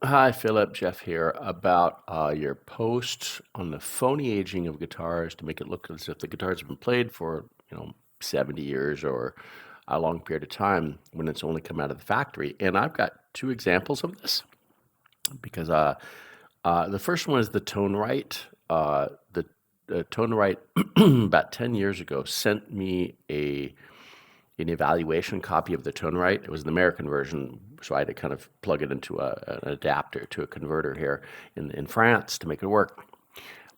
Hi, Philip. Jeff here about your post on the phony aging of guitars to make it look as if the guitars have been played for, 70 years or a long period of time when it's only come out of the factory. And I've got two examples of this because the first one is the Tone Right. The Tone Right about 10 years ago sent me an evaluation copy of the Tone Right. It was an American version, so I had to kind of plug it into an adapter to a converter here in France to make it work.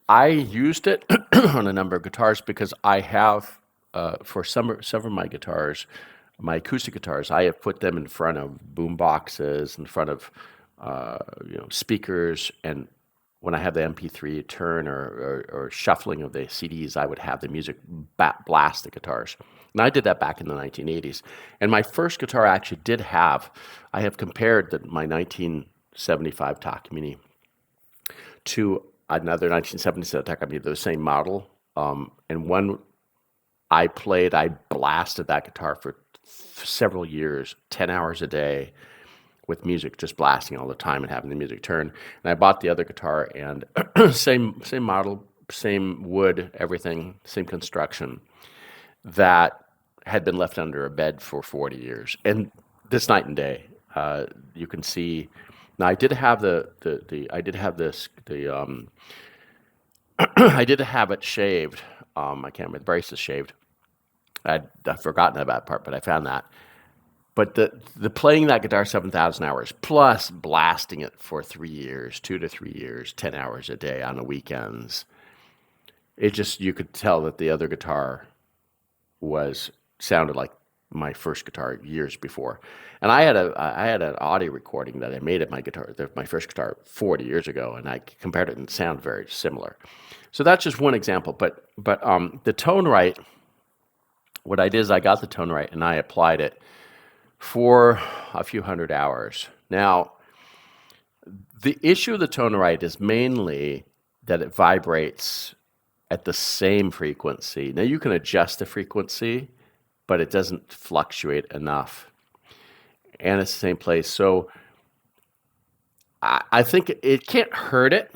I used it on a number of guitars because I have, for several of my guitars, my acoustic guitars, I have put them in front of boom boxes, in front of speakers, and when I have the MP3 turn or shuffling of the CDs, I would have the music blast the guitars. And I did that back in the 1980s. And my first guitar actually did have, I have compared my 1975 Takamine to another 1977 Takamine, the same model. And one I blasted that guitar for several years, 10 hours a day with music just blasting all the time and having the music turn. And I bought the other guitar and same model, same wood, everything, same construction that had been left under a bed for 40 years. And this night and day, you can see. Now I did have I did have this I did have it shaved. I can't remember, the braces shaved. I'd forgotten about that part, but I found that. But the playing that guitar 7,000 hours plus blasting it for 3 years, 2 to 3 years, 10 hours a day on the weekends, you could tell that the other guitar sounded like my first guitar years before. And I had an audio recording that I made of my first guitar 40 years ago, and I compared it and it sounded very similar. So that's just one example. But the Tone Right, what I did is I got the Tone Right and I applied it for a few hundred hours. Now, the issue of the Tone Right is mainly that it vibrates at the same frequency. Now, you can adjust the frequency, but it doesn't fluctuate enough. And it's the same place. So I think it can't hurt it,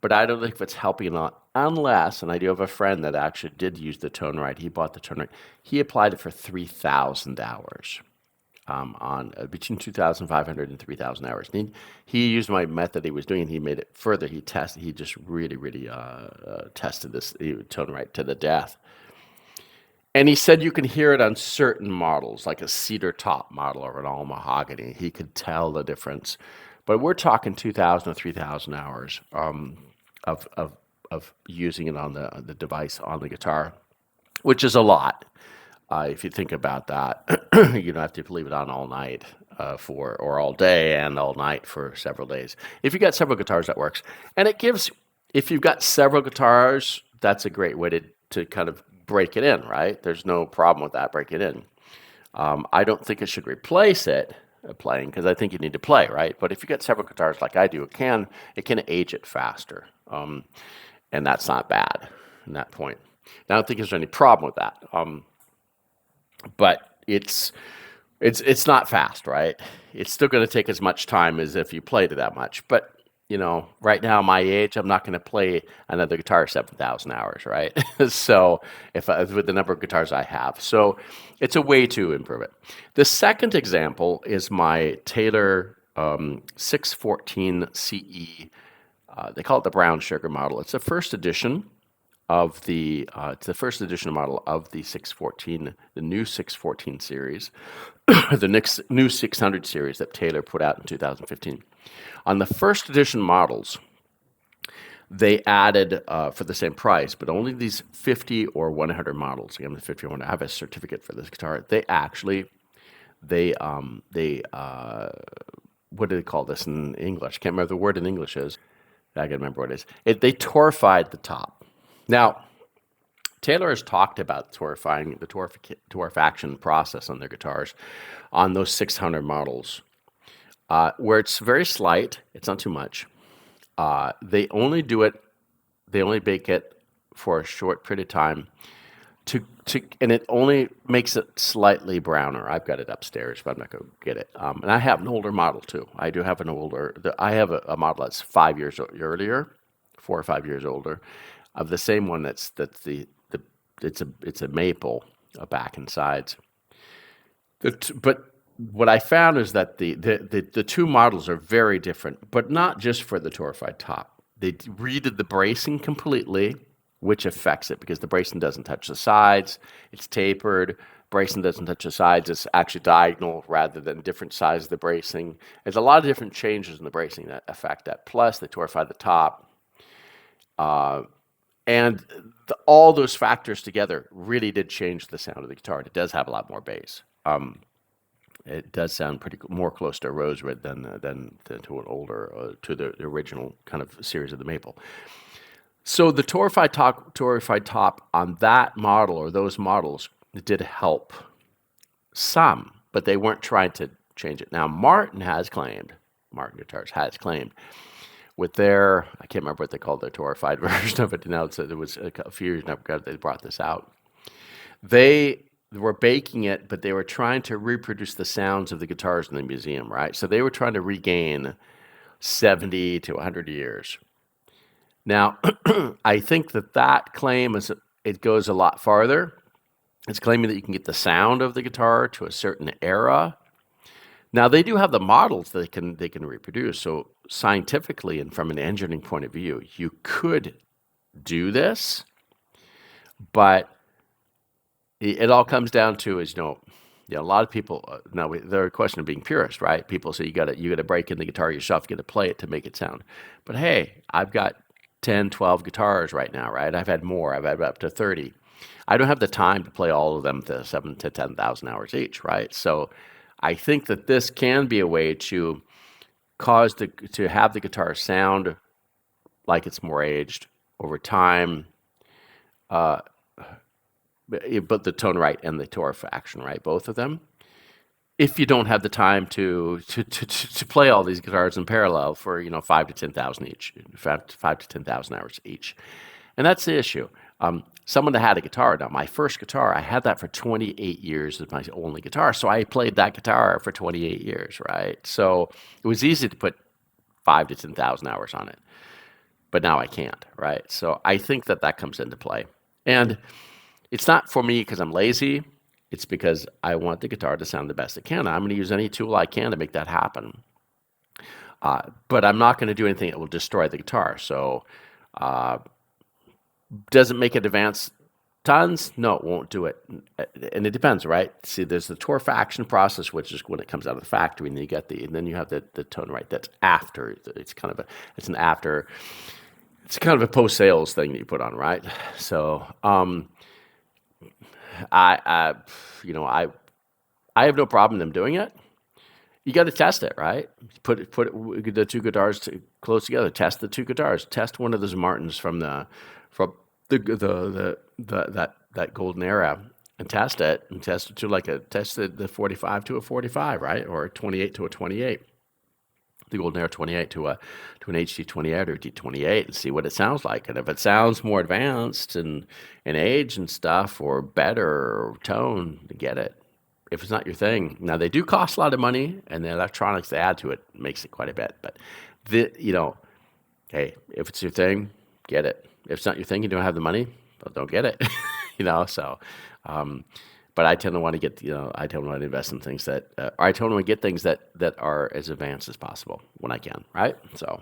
but I don't think if it's helping a lot. Unless, and I do have a friend that actually did use the Tone Right. He bought the Tone Right. He applied it for 3,000 hours, on between 2,500 and 3,000 hours. And he used my method he was doing. He made it further. He just really, really tested this Tone Right to the death. And he said you can hear it on certain models, like a cedar top model or an all mahogany. He could tell the difference. But we're talking 2,000 or 3,000 hours of using it on the device, on the guitar, which is a lot. If you think about that, you don't have to leave it on all night or all day and all night for several days. If you got several guitars, that works. And if you've got several guitars, that's a great way to kind of break it in, right? There's no problem with that, break it in. I don't think it should replace it playing, because I think you need to play, right? But if you get several guitars like I do, it can age it faster. And that's not bad in that point. Now, I don't think there's any problem with that. But it's not fast, right? It's still going to take as much time as if you played it that much. But right now, my age, I'm not going to play another guitar 7,000 hours, right? So with the number of guitars I have, so it's a way to improve it. The second example is my Taylor 614 CE. They call it the brown sugar model. It's the first edition of model of the 614, the new 614 series, the new 600 series that Taylor put out in 2015. On the first edition models, they added, for the same price, but only these 50 or 100 models. Again, the 50 or 100. I have a certificate for this guitar. What do they call this in English? Can't remember the word in English is. I can remember what it is. They torrefied the top. Now, Taylor has talked about torrefying the torrefaction process on their guitars on those 600 models, where it's very slight. It's not too much. They only bake it for a short period of time and it only makes it slightly browner. I've got it upstairs, but I'm not going to get it. And I have an older model too. I do have an older. I have a model that's 5 years earlier, 4 or 5 years older, of the same one that's the it's a maple, back and sides. But what I found is that the two models are very different, but not just for the torrefied top. They redid the bracing completely, which affects it because the bracing doesn't touch the sides. It's tapered. Bracing doesn't touch the sides. It's actually diagonal rather than different sizes of the bracing. There's a lot of different changes in the bracing that affect that. Plus, they torrefied the top. And all those factors together really did change the sound of the guitar. It does have a lot more bass. It does sound pretty more close to a rosewood than to an older to the original kind of series of the maple. So the torrefied top on that model or those models did help some, but they weren't trying to change it. Now Martin Guitars has claimed with their, I can't remember what they called their torrefied version of it. Now it was a few years ago they brought this out. They were baking it, but they were trying to reproduce the sounds of the guitars in the museum, right? So they were trying to regain 70 to 100 years. Now, I think that claim it goes a lot farther. It's claiming that you can get the sound of the guitar to a certain era. Now, they do have the models that they can reproduce. So scientifically and from an engineering point of view, you could do this, but it all comes down to is, a lot of people, now they're a question of being purist, right? People say you got to break in the guitar yourself, you got to play it to make it sound. But hey, I've got 10, 12 guitars right now, right? I've had more. I've had up to 30. I don't have the time to play all of them to 7,000 to 10,000 hours each, right? So I think that this can be a way to to have the guitar sound like it's more aged over time, but the tone right and the torrefaction right, both of them. If you don't have the time to play all these guitars in parallel for 5,000 to 10,000 each, 5,000 to 10,000 hours each, and that's the issue. Someone that had a guitar. Now, my first guitar, I had that for 28 years as my only guitar. So I played that guitar for 28 years, right? So it was easy to put 5,000 to 10,000 hours on it, but now I can't, right? So I think that comes into play, and it's not for me because I'm lazy. It's because I want the guitar to sound the best it can. I'm going to use any tool I can to make that happen. But I'm not going to do anything that will destroy the guitar. So does it make it advance tons? No, it won't do it. And it depends, right? See, there's the torrefaction process, which is when it comes out of the factory, and then you have the tone right. That's after. It's kind of a post-sales thing that you put on, right? So I have no problem them doing it. You got to test it, right? Put the two guitars close together. Test the two guitars. Test one of those Martins from that golden era, and test it. And test it to test the 45 to a 45, right, or a 28 to a 28. The golden era 28 to an HD28 or D28, and see what it sounds like. And if it sounds more advanced and age and stuff, or better tone, get it. If it's not your thing, now they do cost a lot of money, and the electronics they add to it makes it quite a bit. But hey, if it's your thing, get it. If it's not your thing, you don't have the money, well, don't get it. So. But I tend to want to get, I tend to want to invest in things that, or I tend to want to get things that are as advanced as possible when I can, right? So.